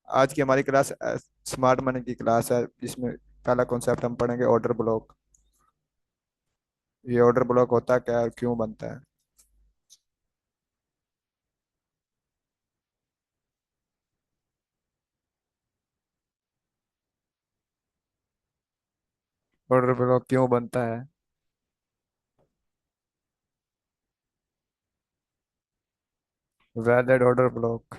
आज की हमारी क्लास स्मार्ट मनी की क्लास है, जिसमें पहला कॉन्सेप्ट हम पढ़ेंगे ऑर्डर ब्लॉक। ये ऑर्डर ब्लॉक होता क्या है और क्यों बनता है? ऑर्डर ब्लॉक क्यों बनता है? Valid order block.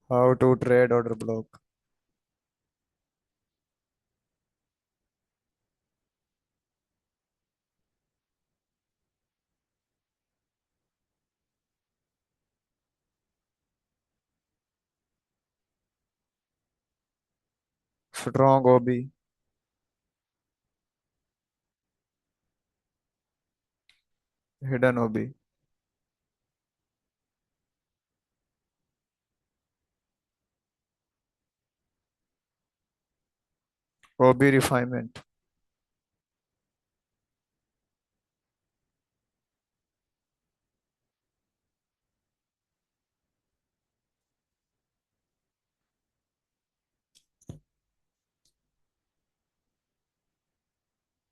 How to trade order block. Strong OB. Hidden OB. OB refinement.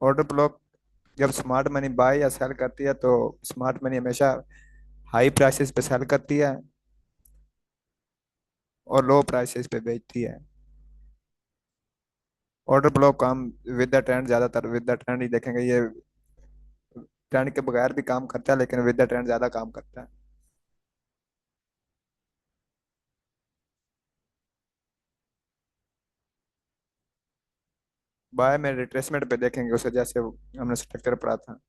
Order block जब स्मार्ट मनी बाय या सेल करती है तो स्मार्ट मनी हमेशा हाई प्राइसेस पे सेल करती है और लो प्राइसेस पे बेचती है। ऑर्डर ब्लॉक हम विद द ट्रेंड, ज्यादातर विद द ट्रेंड ही देखेंगे। ये ट्रेंड के बगैर भी काम करता है, लेकिन विद द ट्रेंड ज्यादा काम करता है। बाय में रिट्रेसमेंट पे देखेंगे उसे, जैसे हमने स्ट्रक्चर पढ़ा था।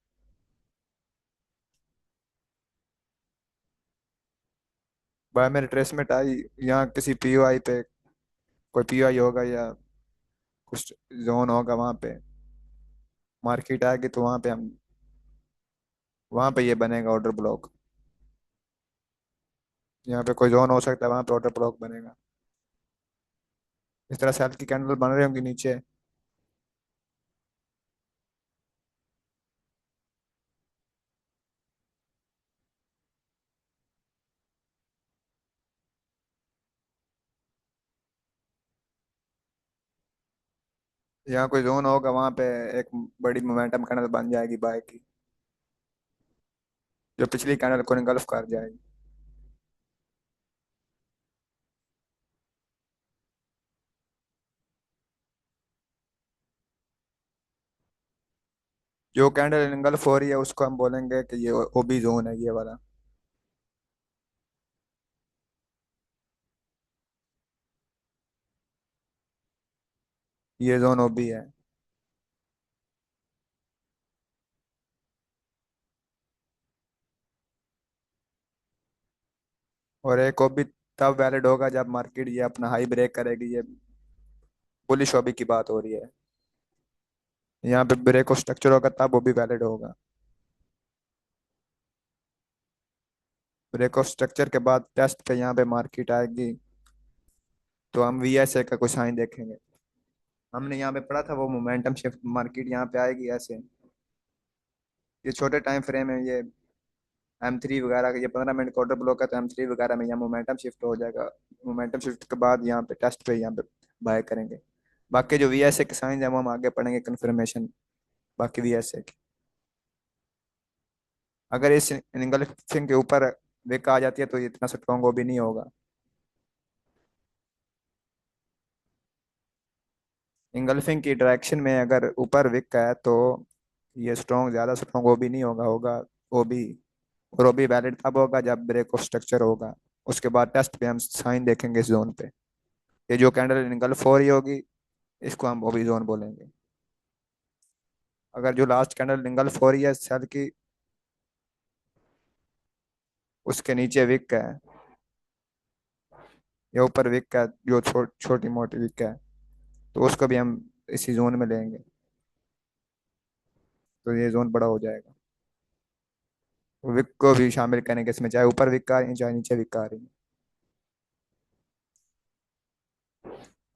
बाय में रिट्रेसमेंट आई, यहाँ किसी पीओआई पे, कोई पीओआई होगा या कुछ जोन होगा, वहां पे मार्केट आएगी तो वहां पे ये बनेगा ऑर्डर ब्लॉक। यहाँ पे कोई जोन हो सकता है, वहां पे ऑर्डर ब्लॉक बनेगा। इस तरह सेल की कैंडल बन रही होंगी नीचे। यहाँ कोई जोन होगा, वहां पे एक बड़ी मोमेंटम कैंडल बन जाएगी बाय की, जो पिछली कैंडल को निगल्फ कर जाएगी। जो कैंडल निगल्फ हो रही है उसको हम बोलेंगे कि ये ओबी जोन है, ये वाला। ये जोन ओबी है। और एक ओबी तब वैलिड होगा जब मार्केट ये अपना हाई ब्रेक करेगी। ये बुलिश ओबी की बात हो रही है। यहाँ पे ब्रेक और स्ट्रक्चर होगा तब वो भी वैलिड होगा। ब्रेक ऑफ स्ट्रक्चर के बाद टेस्ट पे यहाँ पे मार्केट आएगी, तो हम वीएसए का कुछ साइन देखेंगे। हमने यहाँ पे पढ़ा था वो मोमेंटम शिफ्ट, मार्केट यहाँ पे आएगी ऐसे। ये छोटे टाइम फ्रेम है, ये M3 वगैरह का, ये 15 मिनट का ऑर्डर ब्लॉक है, तो M3 वगैरह में यहाँ मोमेंटम शिफ्ट हो जाएगा। मोमेंटम शिफ्ट के बाद यहाँ पे टेस्ट पे यहाँ पे बाय करेंगे। बाकी जो वीएसए के साइन है वो हम आगे पढ़ेंगे, कंफर्मेशन बाकी वीएसए की। अगर इस इंगल्फिंग के ऊपर विक आ जाती है तो ये इतना स्ट्रॉन्ग वो भी नहीं होगा। इंगल्फिंग की डायरेक्शन में अगर ऊपर विक है तो ये स्ट्रॉन्ग, ज्यादा स्ट्रॉन्ग वो भी नहीं होगा, होगा वो भी। और वो भी वैलिड तब होगा जब ब्रेक ऑफ स्ट्रक्चर होगा। उसके बाद टेस्ट पे हम साइन देखेंगे इस जोन पे। ये जो कैंडल इंगल्फ हो रही होगी, इसको हम वो भी जोन बोलेंगे। अगर जो लास्ट कैंडल इंगल्फ हो रही है सेल की, उसके नीचे विक है या ऊपर विक है, जो छोटी मोटी विक है, तो उसको भी हम इसी जोन में लेंगे। तो ये जोन बड़ा हो जाएगा। विक को भी शामिल करेंगे इसमें, चाहे ऊपर विक आ रही है चाहे नीचे विक आ रही है।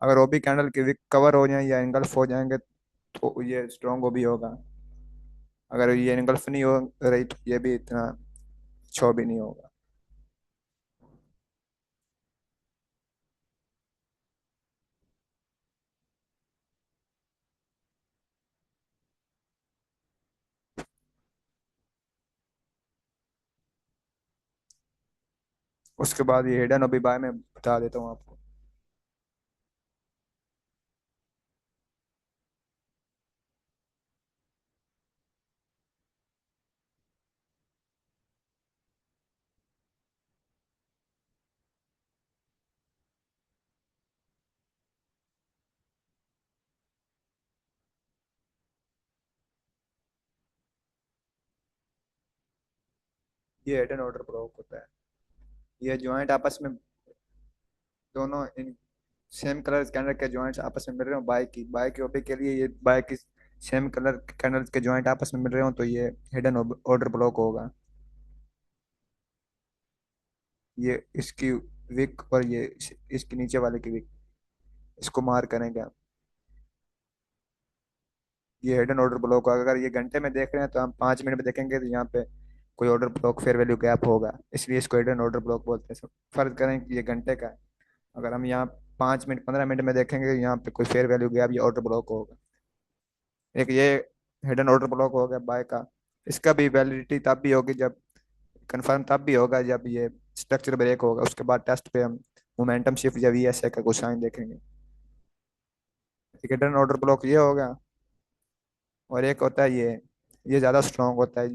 अगर वो भी कैंडल की विक कवर हो जाए या एंगल्फ हो जाएंगे तो ये स्ट्रॉन्ग वो भी होगा। अगर ये इनगल्फ नहीं हो रही तो ये भी इतना शो भी नहीं होगा। उसके बाद ये हिडन अभी बाय में बता देता हूँ आपको। ये हिडन ऑर्डर ब्लॉक होता है। ये जॉइंट आपस में, दोनों इन सेम कलर कैंडल के जॉइंट्स आपस में मिल रहे हो, बाय की ओबी के लिए ये बाय की सेम कलर कैंडल के जॉइंट आपस में मिल रहे हो तो ये हिडन ऑर्डर ब्लॉक होगा। ये इसकी विक और ये इसके नीचे वाले की विक, इसको मार करेंगे हम। ये हिडन ऑर्डर ब्लॉक होगा। अगर ये घंटे में देख रहे हैं तो हम 5 मिनट में देखेंगे तो यहाँ पे कोई order block fair value gap होगा, इसलिए इसको हिडन ऑर्डर ब्लॉक बोलते हैं। सब फर्ज करें कि ये घंटे का है, अगर हम यहाँ 5 मिनट 15 मिनट में देखेंगे तो यहाँ पे कोई फेयर वैल्यू गैप या ऑर्डर ब्लॉक होगा। एक ये हिडन ऑर्डर ब्लॉक हो गया बाय का। इसका भी वैलिडिटी तब भी होगी जब, कंफर्म तब भी होगा जब ये स्ट्रक्चर ब्रेक होगा। उसके बाद टेस्ट पे हम मोमेंटम शिफ्ट या वीएसए का कुछ साइन देखेंगे। एक हिडन ऑर्डर ब्लॉक ये होगा। और एक होता है ये ज्यादा स्ट्रांग होता है।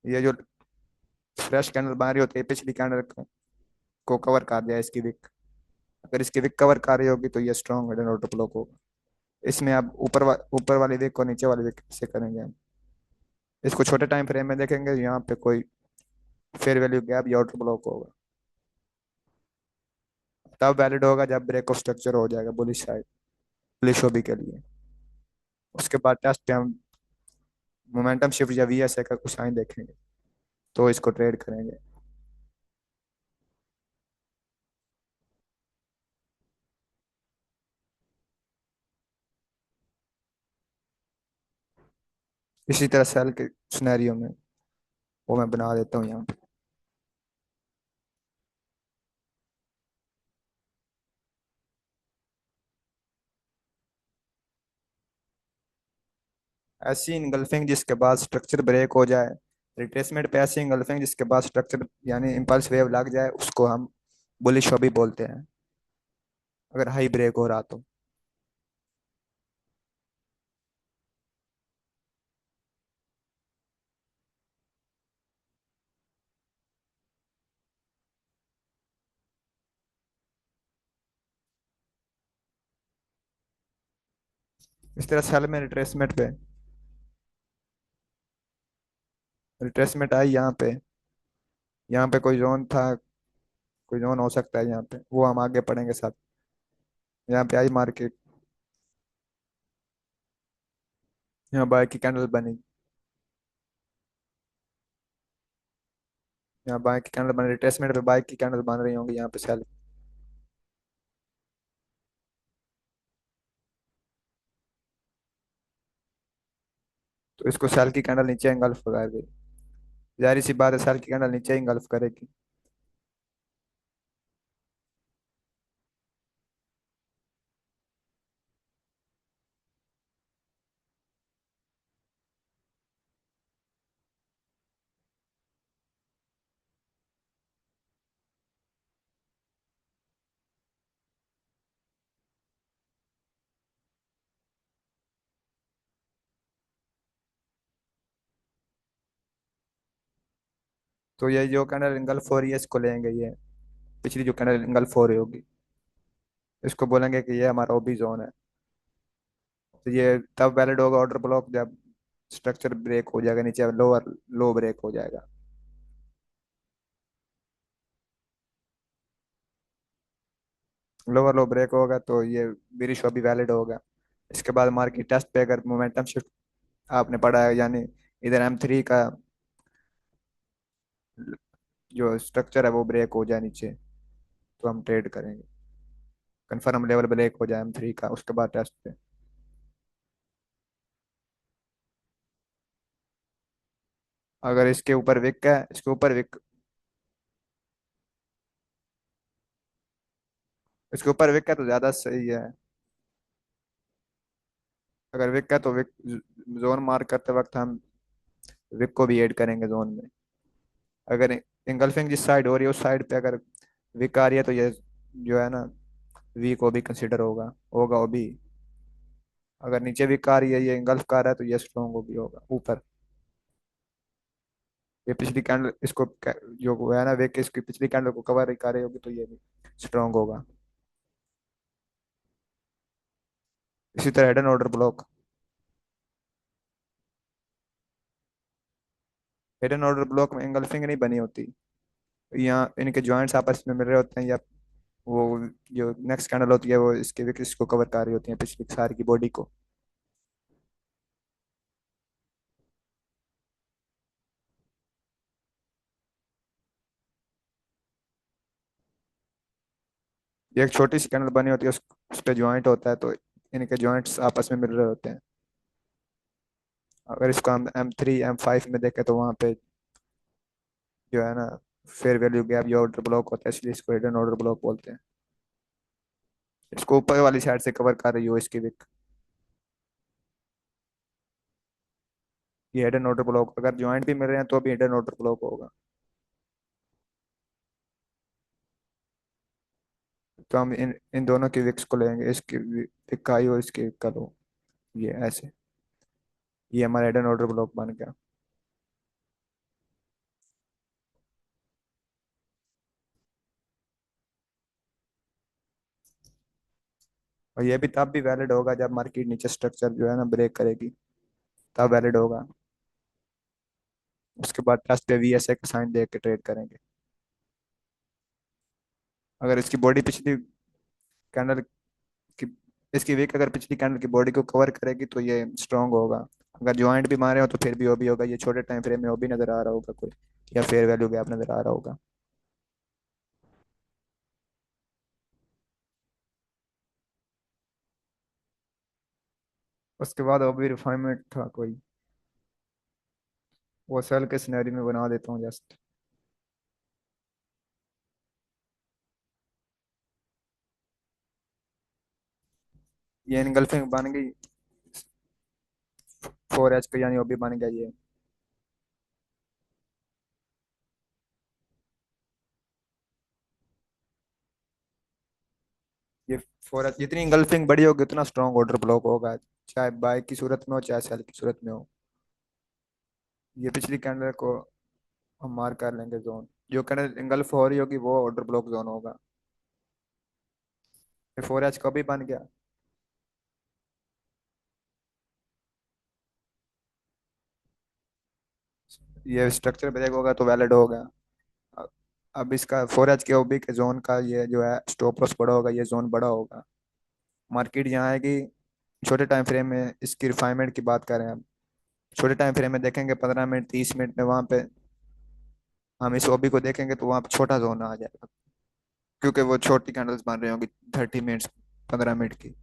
ये जो फ्रेश कैंडल बन रही होती है पिछली कैंडल को कवर कर दिया इसकी विक। अगर इसकी विक कवर कर रही होगी तो ये स्ट्रांग हिडन ऑर्डर ब्लॉक होगा। इसमें आप ऊपर वाली विक और नीचे वाली विक से करेंगे हम। इसको छोटे टाइम फ्रेम में देखेंगे, यहाँ पे कोई फेयर वैल्यू गैप या ऑर्डर ब्लॉक होगा। तब वैलिड होगा जब ब्रेक ऑफ स्ट्रक्चर हो जाएगा बुलिश साइड, बुलिश ओबी के लिए। उसके बाद टेस्ट पे हम मोमेंटम शिफ्ट या वीएसए का कुछ साइन देखेंगे तो इसको ट्रेड करेंगे। इसी तरह सेल के सिनेरियो में वो मैं बना देता हूँ यहाँ पे। ऐसी इनगल्फिंग जिसके बाद स्ट्रक्चर ब्रेक हो जाए, रिट्रेसमेंट पे ऐसी इनगल्फिंग जिसके बाद स्ट्रक्चर यानी इम्पल्स वेव लग जाए, उसको हम बुलिश ओबी बोलते हैं, अगर हाई ब्रेक हो रहा तो। इस तरह सेल में रिट्रेसमेंट आई यहाँ पे कोई जोन था, कोई जोन हो सकता है यहाँ पे, वो हम आगे पढ़ेंगे साथ। यहाँ पे आई मार्केट, यहाँ बाय की कैंडल बनी, यहाँ बाय की कैंडल बन रही, रिट्रेसमेंट पे बाय की कैंडल बन रही होंगी यहाँ पे सेल। तो इसको सेल की कैंडल नीचे engulf कर गई, जाहिर सी बात है सेल की कैंडल नीचे engulf करेगी। तो ये जो कैंडल engulf हो रही है इसको लेंगे, ये पिछली जो कैंडल engulf हो रही होगी इसको बोलेंगे कि ये हमारा ओबी जोन है। तो ये तब वैलिड होगा ऑर्डर ब्लॉक जब स्ट्रक्चर ब्रेक हो जाएगा, नीचे लोअर लो ब्रेक हो जाएगा। लोअर लो ब्रेक होगा तो ये बिरिश भी वैलिड होगा। इसके बाद मार्केट टेस्ट पे अगर मोमेंटम शिफ्ट आपने पढ़ा है, यानी इधर M3 का जो स्ट्रक्चर है वो ब्रेक हो जाए नीचे, तो हम ट्रेड करेंगे। कंफर्म लेवल ब्रेक हो जाए M3 का, उसके बाद टेस्ट पे। अगर इसके ऊपर विक है, इसके ऊपर विक, इसके ऊपर विक है तो ज्यादा सही है। अगर विक है तो विक, जोन मार्क करते वक्त हम विक को भी ऐड करेंगे जोन में। अगर इंगल्फिंग जिस साइड हो रही है उस साइड पे अगर विक आ रही है तो ये जो है ना, वी को भी कंसिडर होगा, होगा वो भी। अगर नीचे विक आ रही है, ये इंगल्फ कर रहा है, तो ये स्ट्रॉन्ग भी होगा ऊपर। ये पिछली कैंडल इसको जो वो है ना विक, इसकी पिछली कैंडल को कवर कर रही होगी, तो ये भी स्ट्रॉन्ग होगा। इसी तरह head and order block, head and order block में इंगल्फिंग नहीं बनी होती। यहाँ इनके जॉइंट्स आपस में मिल रहे होते हैं, या वो जो नेक्स्ट कैंडल होती है वो इसके विक्स को कवर कर रही होती है, पिछली सारी की बॉडी को। ये एक छोटी सी कैंडल बनी होती है, उस पे जॉइंट होता है, तो इनके जॉइंट्स आपस में मिल रहे होते हैं। अगर इसको हम M3 M5 में देखें तो वहाँ पे जो है ना फेयर वैल्यू गैप या ऑर्डर ब्लॉक होता है, इसलिए इसको हिडन ऑर्डर ब्लॉक बोलते हैं। इसको ऊपर वाली साइड से कवर कर रही हो इसकी विक, ये हिडन ऑर्डर ब्लॉक। अगर जॉइंट भी मिल रहे हैं तो भी हिडन ऑर्डर ब्लॉक होगा। तो हम इन इन दोनों की विक्स को लेंगे, इसकी विक का आई और इसकी विक का लो, ये ऐसे, ये हमारा हिडन ऑर्डर ब्लॉक बन गया। और ये भी तब भी वैलिड होगा जब मार्केट नीचे स्ट्रक्चर जो है ना ब्रेक करेगी, तब वैलिड होगा। उसके बाद ट्रस्ट पे VSA का साइन देख के ट्रेड करेंगे। अगर इसकी बॉडी पिछली कैंडल की, इसकी वीक अगर पिछली कैंडल की बॉडी को कवर करेगी तो ये स्ट्रांग होगा। अगर ज्वाइंट भी मारे हो तो फिर भी वो भी होगा, ये छोटे टाइम फ्रेम में वो भी नजर आ रहा होगा कोई, या फेयर वैल्यू गैप नजर आ रहा होगा। उसके बाद वो भी रिफाइनमेंट था कोई, वो सेल के सिनेरियो में बना देता हूँ जस्ट। ये इनगल्फिंग बन गई 4H का, यानी वो भी बन गया ये 4H जितनी इंगल्फिंग बड़ी होगी उतना स्ट्रॉन्ग ऑर्डर ब्लॉक होगा, चाहे बाय की सूरत में हो चाहे सेल की सूरत में हो। ये पिछली कैंडल को हम मार्क कर लेंगे जोन, जो कैंडल इंगल्फ हो रही होगी वो ऑर्डर ब्लॉक जोन होगा। ये 4H का भी बन गया। ये स्ट्रक्चर ब्रेक होगा तो वैलिड होगा। अ- अब इसका 4H के ओबी के जोन का ये जो है स्टॉप लॉस बड़ा होगा, ये जोन बड़ा होगा। मार्केट यहाँ आएगी छोटे टाइम फ्रेम में, इसकी रिफाइनमेंट की बात करें हम, छोटे टाइम फ्रेम में देखेंगे 15 मिनट 30 मिनट में, वहां पे हम इस ओबी को देखेंगे तो वहां पे छोटा जोन आ जाएगा, क्योंकि वो छोटी कैंडल्स बन रही होंगी 30 मिनट्स 15 मिनट की।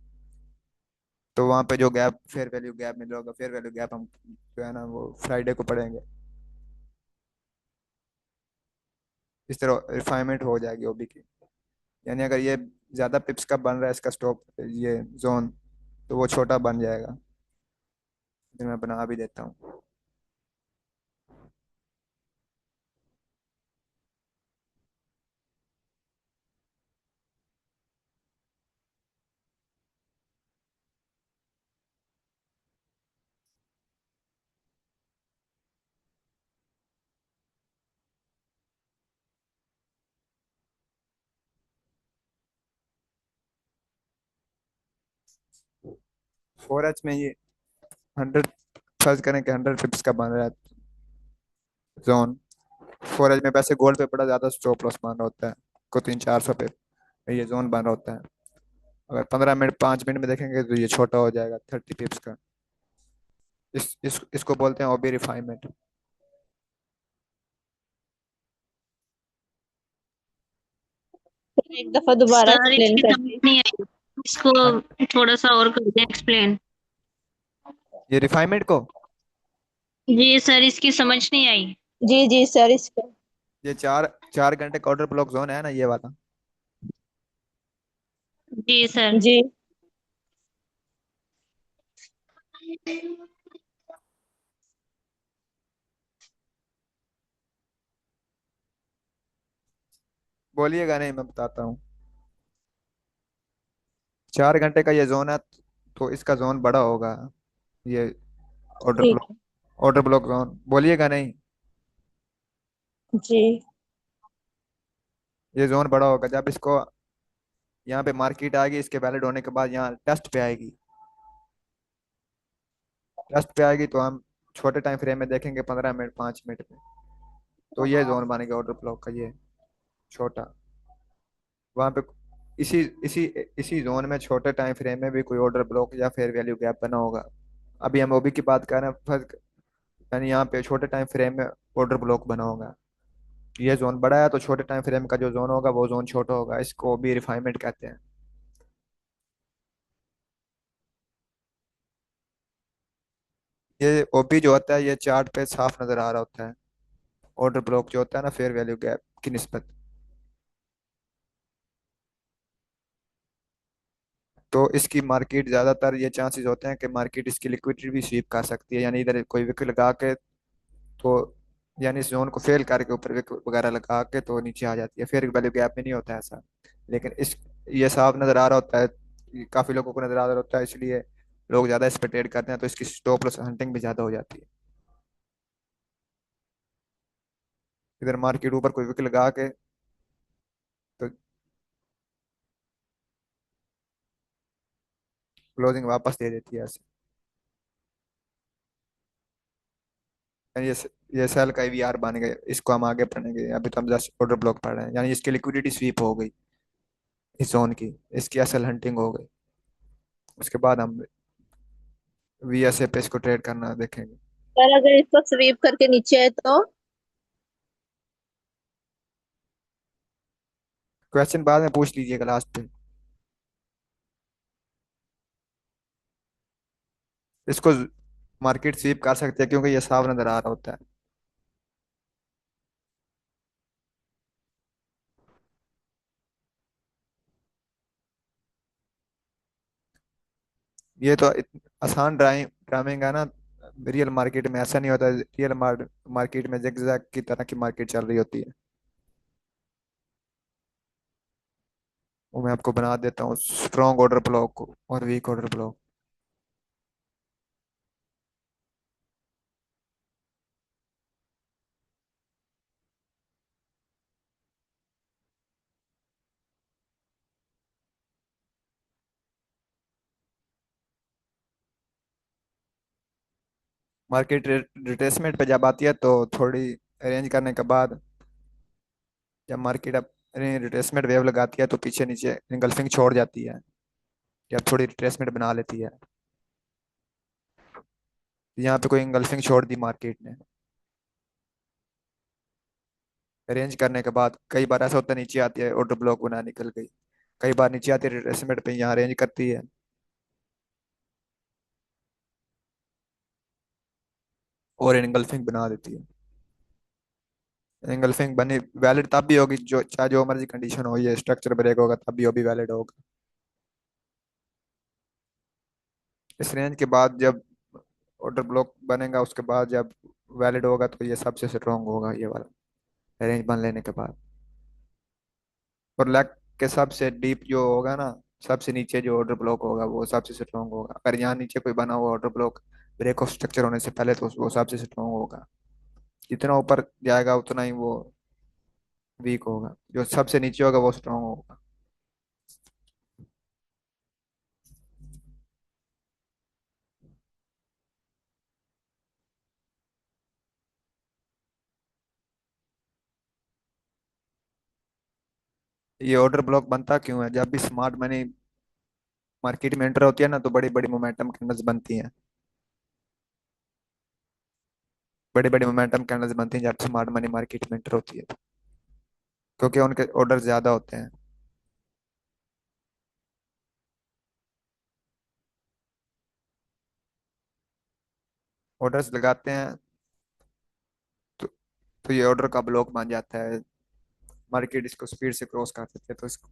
तो वहां पे जो गैप फेयर वैल्यू गैप मिल रहा होगा, फेयर वैल्यू गैप हम जो है ना वो फ्राइडे को पढ़ेंगे। इस तरह रिफाइनमेंट हो जाएगी ओबी की। यानी अगर ये ज्यादा पिप्स का बन रहा है इसका स्टॉप, ये जोन, तो वो छोटा बन जाएगा। फिर मैं बना भी देता हूँ। फोर एच में ये 100, सर्च करें कि 100 पिप्स का बन रहा है जोन। फोर एच में वैसे गोल्ड पे बड़ा ज्यादा स्टॉप लॉस बन रहा होता है, को 300-400 पे ये जोन बन रहा होता है। अगर 15 मिनट 5 मिनट में देखेंगे तो ये छोटा हो जाएगा 30 पिप्स का। इसको बोलते हैं ओबी रिफाइनमेंट। एक दफा दोबारा सर एक्सप्लेन इसकी समझ करते। नहीं आई, इसको थोड़ा सा और कर दे एक्सप्लेन। ये रिफाइनमेंट को जी सर, इसकी समझ नहीं आई। जी जी सर, इसका। ये 4 4 घंटे का ऑर्डर ब्लॉक जोन है ना, ये वाला। जी सर। जी बोलिएगा नहीं, मैं बताता हूँ। 4 घंटे का ये जोन है, तो इसका जोन बड़ा होगा। ये ऑर्डर ठीक ब्लॉक है। ऑर्डर ब्लॉक जोन, बोलिएगा नहीं। जी ये जोन बड़ा होगा जब इसको यहाँ पे मार्केट आएगी, इसके वैलिड होने के बाद यहाँ टेस्ट पे आएगी। टेस्ट पे आएगी तो हम छोटे टाइम फ्रेम में देखेंगे, 15 मिनट 5 मिनट में। तो ये जोन बनेगा ऑर्डर ब्लॉक का, ये छोटा। वहाँ पे इसी इसी इसी जोन में छोटे टाइम फ्रेम में भी कोई ऑर्डर ब्लॉक या फेयर वैल्यू गैप बना होगा। अभी हम ओबी की बात कर रहे हैं, फर्क यानी यहाँ पे छोटे टाइम फ्रेम में ऑर्डर ब्लॉक बना होगा। ये जोन बड़ा है तो छोटे टाइम फ्रेम का जो जोन होगा वो जोन छोटा होगा, इसको ओबी रिफाइनमेंट कहते हैं। ये ओबी जो होता है, ये चार्ट पे साफ नजर आ रहा होता है। ऑर्डर ब्लॉक जो होता है ना, फेयर वैल्यू गैप की निस्बत। तो इसकी मार्केट ज्यादातर ये चांसेस होते हैं कि मार्केट इसकी लिक्विडिटी भी स्वीप कर सकती है, यानी इधर कोई विकेट लगा के, तो यानी इस जोन को फेल करके ऊपर विकेट वगैरह लगा के तो नीचे आ जाती है। फेयर वैल्यू गैप में नहीं होता है ऐसा। लेकिन इस ये साफ नजर आ रहा होता है, ये काफी लोगों को नजर आ रहा होता है, इसलिए लोग ज्यादा इस पे ट्रेड करते हैं, तो इसकी स्टॉप लॉस हंटिंग भी ज्यादा हो जाती है। इधर मार्केट ऊपर कोई विकेट लगा के तो क्लोजिंग वापस दे देती है ऐसे। यानी ये सेल का ईवीआर बन गए, इसको हम आगे पढ़ेंगे, अभी तो हम जस्ट ऑर्डर ब्लॉक पढ़ रहे हैं। यानी इसकी लिक्विडिटी स्वीप हो गई इस जोन की, इसकी असल हंटिंग हो गई। उसके बाद हम वीएसए पे इसको ट्रेड करना देखेंगे। सर, अगर इसको स्वीप करके नीचे आए तो? क्वेश्चन बाद में पूछ लीजिएगा लास्ट पे। इसको मार्केट स्वीप कर सकते हैं क्योंकि ये साफ नजर आ रहा होता है। ये तो आसान ड्राइंग है ना। रियल मार्केट में ऐसा नहीं होता। रियल मार्केट में जिगजैग की तरह की मार्केट चल रही होती है। वो मैं आपको बना देता हूँ स्ट्रॉन्ग ऑर्डर ब्लॉक और weak order block. Market retracement पे जब आती है तो थोड़ी अरेंज करने के बाद, जब मार्केट अब रिट्रेसमेंट वेव लगाती है तो पीछे नीचे इंगल्फिंग छोड़ जाती है, जब थोड़ी रिट्रेसमेंट बना लेती है। यहाँ पे कोई इंगल्फिंग छोड़ दी मार्केट ने अरेंज करने के बाद। कई बार ऐसा होता है नीचे आती है ऑर्डर ब्लॉक बना निकल गई, कई बार नीचे आती है रिट्रेसमेंट पे यहाँ अरेंज करती है और इंगल्फिंग बना देती है। इंगल्फिंग बनी वैलिड तब भी होगी, जो चाहे जो मर्जी कंडीशन हो, ये स्ट्रक्चर ब्रेक होगा तब भी वो भी वैलिड होगा। इस रेंज के बाद जब ऑर्डर ब्लॉक बनेगा, उसके बाद जब वैलिड होगा तो ये सबसे स्ट्रॉन्ग होगा, ये वाला रेंज बन लेने के बाद। और लेग के सबसे डीप जो होगा ना, सबसे नीचे जो ऑर्डर ब्लॉक होगा वो सबसे स्ट्रॉन्ग होगा। अगर यहाँ नीचे कोई बना हुआ order block break of structure होने से पहले, तो वो सबसे स्ट्रॉन्ग होगा। जितना ऊपर जाएगा उतना ही वो वीक होगा, जो सबसे नीचे होगा वो स्ट्रॉन्ग होगा। ये ऑर्डर ब्लॉक बनता क्यों है? जब भी स्मार्ट मनी मार्केट में एंटर होती है ना, तो बड़ी बड़ी मोमेंटम कैंडल्स बनती हैं। बड़ी बड़ी मोमेंटम कैंडल्स बनती हैं जब स्मार्ट मनी मार्केट में एंटर होती है, क्योंकि उनके ऑर्डर ज्यादा होते हैं। ऑर्डर्स लगाते हैं तो ये ऑर्डर का ब्लॉक बन जाता है, मार्केट इसको स्पीड से क्रॉस कर देती है, तो इसको,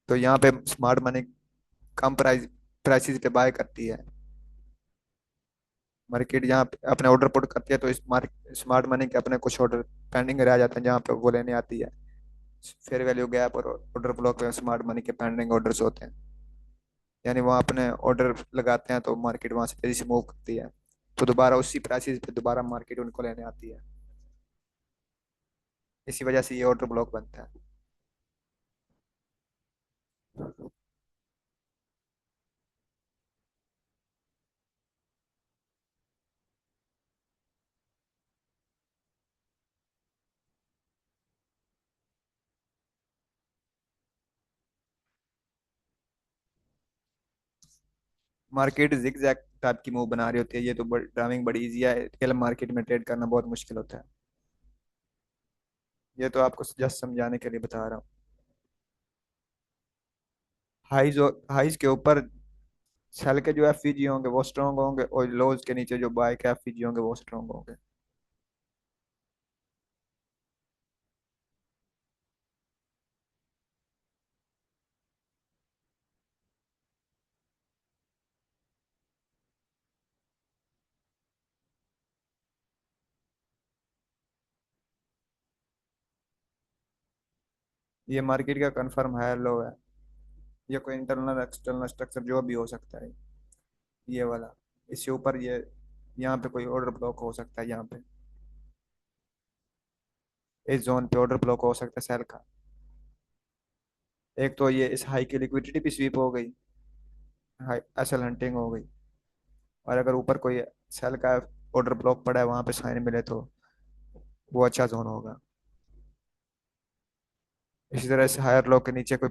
तो यहाँ पे स्मार्ट मनी कम प्राइसेस पे बाय करती है। मार्केट यहाँ पे अपने ऑर्डर पुट करती है, तो स्मार्ट मनी के अपने कुछ ऑर्डर पेंडिंग रह जाते हैं जहाँ पे वो लेने आती है। फेयर वैल्यू गैप और ऑर्डर ब्लॉक में स्मार्ट मनी के पेंडिंग ऑर्डर्स होते हैं, यानी वहाँ अपने ऑर्डर लगाते हैं तो मार्केट वहाँ से तेजी से मूव करती है, तो दोबारा उसी प्राइसेस पे दोबारा मार्केट उनको लेने आती है। इसी वजह से ये ऑर्डर ब्लॉक बनता है। मार्केट जिगजैग टाइप की मूव बना रही होती है, ये तो ड्राइविंग बड़ी इजी है, रियल मार्केट में ट्रेड करना बहुत मुश्किल होता है। ये तो आपको जस्ट समझाने के लिए बता रहा हूँ। हाइज के ऊपर सेल के जो एफवीजी होंगे वो स्ट्रॉन्ग होंगे, और लोज के नीचे जो बाय के एफवीजी होंगे वो स्ट्रॉन्ग होंगे। ये मार्केट का कंफर्म हायर लो है, ये कोई इंटरनल एक्सटर्नल स्ट्रक्चर जो भी हो सकता है, ये वाला, इससे ऊपर ये, यहाँ पे कोई ऑर्डर ब्लॉक हो सकता है, यहाँ पे इस जोन पे ऑर्डर ब्लॉक हो सकता है सेल का। एक तो ये इस हाई की लिक्विडिटी भी स्वीप हो गई, हाई एसएल हंटिंग हो गई, और अगर ऊपर कोई सेल का ऑर्डर ब्लॉक पड़ा है वहां पे साइन मिले तो वो अच्छा जोन होगा। इसी तरह से हायर लो के नीचे कोई,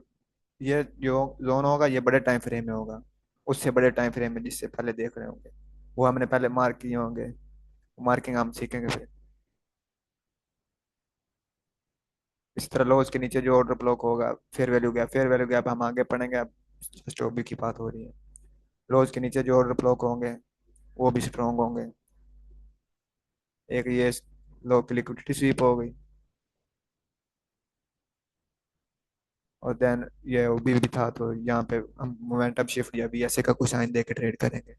ये जो जोन होगा ये बड़े टाइम फ्रेम में होगा, उससे बड़े टाइम फ्रेम में जिससे पहले देख रहे होंगे, वो हमने पहले मार्क किए होंगे, मार्किंग हम सीखेंगे फिर। इस तरह लो उसके नीचे जो ऑर्डर ब्लॉक होगा, फेयर वैल्यू गैप हम आगे पढ़ेंगे, अब जस्ट ओबी की बात हो रही है। लो उसके नीचे जो ऑर्डर ब्लॉक होंगे वो भी स्ट्रॉन्ग होंगे। एक ये लो की लिक्विडिटी स्वीप हो गई, और देन ये ओबी भी था, तो यहाँ पे हम मोमेंटम शिफ्ट या भी ऐसे का कुछ साइन दे के ट्रेड करेंगे।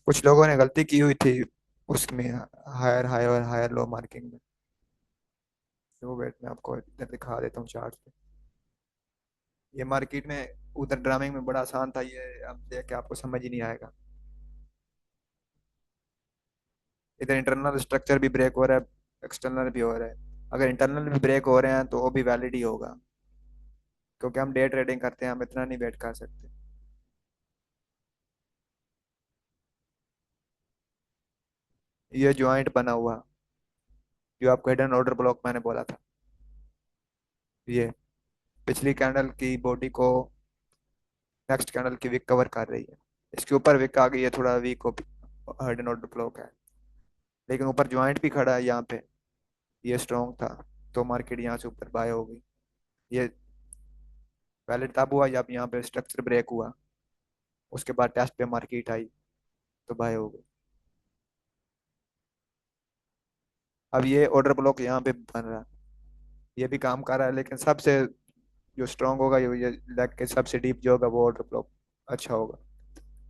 कुछ लोगों ने गलती की हुई थी उसमें, हायर हाई और हायर लो मार्किंग में। तो वेट मैं आपको इधर दिखा देता हूँ चार्ट पे। ये मार्केट में उधर ड्रामिंग में बड़ा आसान था, ये अब देख के आपको समझ ही नहीं आएगा। इधर इंटरनल स्ट्रक्चर भी ब्रेक हो रहा है, एक्सटर्नल भी हो रहा है। अगर इंटरनल भी ब्रेक हो रहे हैं तो वो भी वैलिड ही होगा, क्योंकि हम डे ट्रेडिंग करते हैं, हम इतना नहीं वेट कर सकते। ये ज्वाइंट बना हुआ, जो आपको हिडन ऑर्डर ब्लॉक मैंने बोला था, ये पिछली कैंडल की बॉडी को नेक्स्ट कैंडल की वीक कवर कर रही है। इसके ऊपर वीक आ गई है, थोड़ा वीक हिडन ऑर्डर ब्लॉक है, लेकिन ऊपर ज्वाइंट भी खड़ा है यहाँ पे, ये स्ट्रॉन्ग था, तो मार्केट यहाँ से ऊपर बाय हो गई। ये वैलिड तब हुआ जब यहाँ पे स्ट्रक्चर ब्रेक हुआ, उसके बाद टेस्ट पे मार्केट आई तो बाय हो गई। अब ये ऑर्डर ब्लॉक यहाँ पे बन रहा है, ये भी काम कर रहा है, लेकिन सबसे जो स्ट्रांग होगा ये लेग के सबसे डीप जो होगा वो ऑर्डर ब्लॉक अच्छा होगा।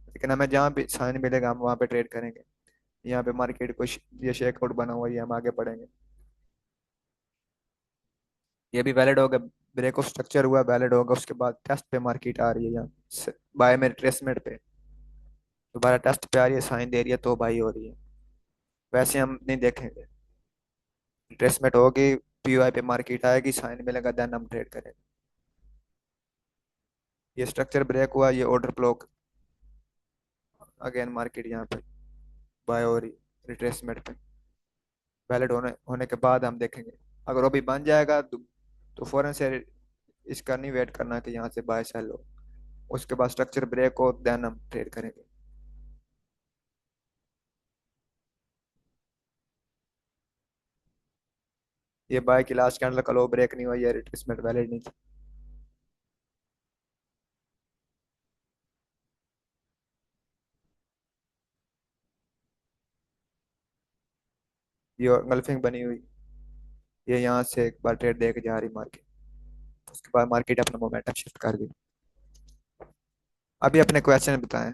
लेकिन हमें जहाँ भी साइन मिलेगा हम वहाँ पे ट्रेड करेंगे। यहाँ पे मार्केट को ये शेकआउट बना हुआ है, ये हम आगे बढ़ेंगे। ये भी वैलिड होगा, ब्रेक ऑफ स्ट्रक्चर हुआ वैलिड होगा, उसके बाद टेस्ट पे मार्केट आ रही है यहाँ बाय में रिट्रेसमेंट पे, दोबारा टेस्ट पे आ रही है, साइन दे रही है तो बाई हो रही है। वैसे हम नहीं देखेंगे, रिट्रेसमेंट होगी, पीओआई पे मार्केट आएगी, साइन मिलेगा, देन हम ट्रेड करेंगे। ये स्ट्रक्चर ब्रेक हुआ, ये ऑर्डर ब्लॉक, अगेन मार्केट यहाँ पे बाय हो रही, रिट्रेसमेंट पे वैलिड होने होने के बाद हम देखेंगे। अगर वो भी बन जाएगा तो फौरन से इसका नहीं वेट करना कि यहाँ से बाय सेल हो, उसके बाद स्ट्रक्चर ब्रेक हो देन हम ट्रेड करेंगे। ये बाय की लास्ट कैंडल कलो ब्रेक नहीं हुआ, ये रिट्रेसमेंट वैलिड नहीं थी। ये engulfing बनी हुई, ये यहाँ से एक बार ट्रेड देके जा रही मार्केट, उसके बाद मार्केट अपना मोमेंटम शिफ्ट कर दी। अभी अपने क्वेश्चन बताएं।